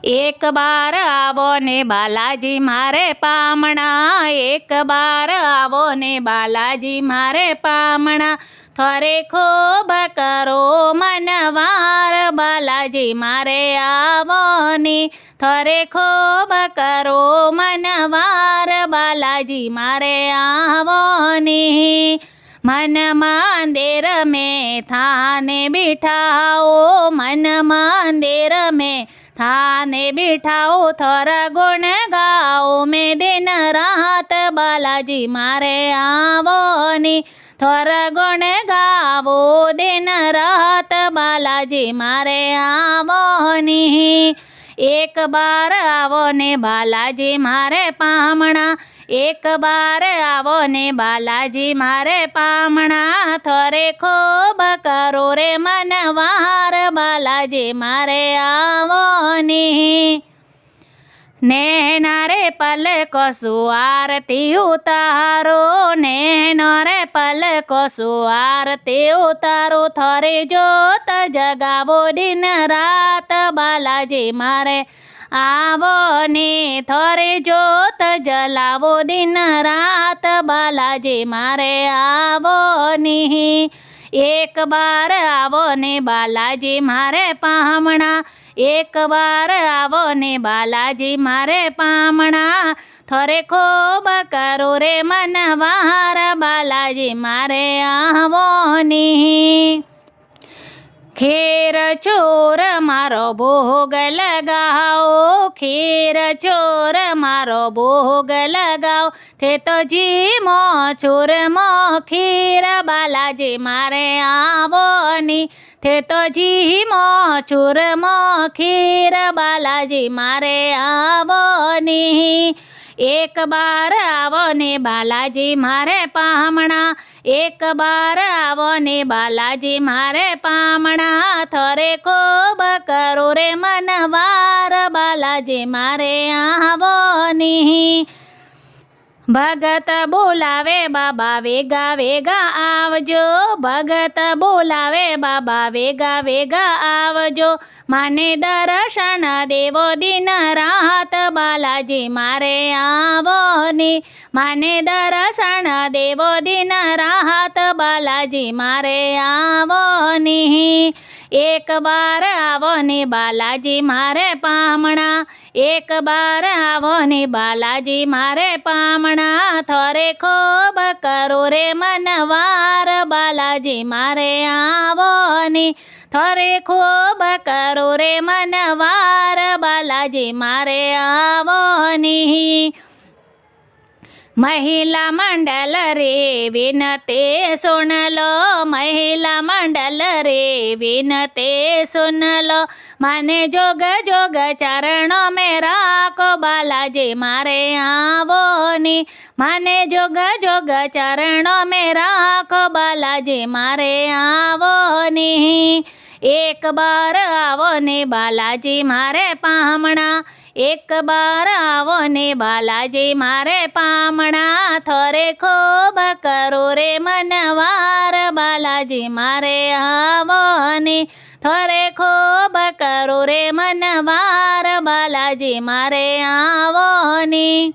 एक बार आवो ने बालाजी मारे पामणा, एक बार आवो ने बालाजी मारे पामणा। थोरे खूब करो मनवार, बालाजी मारे आवो ने। थोरे खूब करो मनवार, बालाजी मारे आवो ने। मन मंदिर में थाने बिठाओ, मन मंदिर में थाने बिठाओ। थोड़ा गुण गाओ मैं दिन रात, बालाजी मारे आवो ने। थोड़ा गुण गावो दिन रात, बालाजी मारे आवो ने। एक बार आवो ने बालाजी मारे पामणा, एक बार आवो ने बालाजी मारे पामणा। थोरे खूब करो रे मनवार, बालाजी मारे आवो ने। नैना रे पलको सु आरती उतारो, नैना रे पलको सु आरती उतारो। थोरे जोत जगावो दिन रात, बालाजी मारे आवो ने। थोरे जोत जलावो दिन रात, बालाजी मारे आवो ने। एक बार आवो ने बालाजी मारे पामणा, एक बार आवो ने बालाजी मारे पामणा। थोरे खूब करो रे मनवार, बालाजी मारे आवो ने। खीर चोर मारो भोग लगाओ, खीर चोर मारो भोग लगाओ। थे तो जी मो चूर मो खीर, बालाजी मारे आवो ने। थे तो जी मो चूर मो खीर, बालाजी मारे आवो ने। एक बार आवो ने बालाजी मारे पामणा, एक बार आवो ने बालाजी मारे पामणा। थोरे खूब करो रे मनवार, बालाजी मारे आवो ने। भगत बोलावे बाबा वेगा वेगा आवजो, भगत बोलावे बाबा वेगा वेगा आवजो। माने दर्शन देवो दिन रात, बालाजी मारे आवो ने। माने दर्शन देवो दिन रात, बालाजी मारे आवो ने। एक बार आवो ने बालाजी मारे पामणा, एक बार आवो ने बालाजी मारे पामणा। थोरे खूब करो रे मनवार, बालाजी मारे आवो ने। थोरे खूब करो रे मनवार, बालाजी मारे आवो ने। महिला मंडल रे विनते सुन लो, महिला मंडल रे विनते सुन लो। माने जोग जोग चरणों में राखो, बालाजी मारे आवो ने। माने जोग जोग चरणों में राखो, बालाजी मारे आवो ने। एक बार आवो ने बालाजी मारे पामणा, एक बार आवो ने बालाजी मारे पामणा। थोरे खूब करो रे मनवार, बालाजी मारे आवो ने। थोरे खूब करो रे मनवार, बालाजी मारे आवो ने।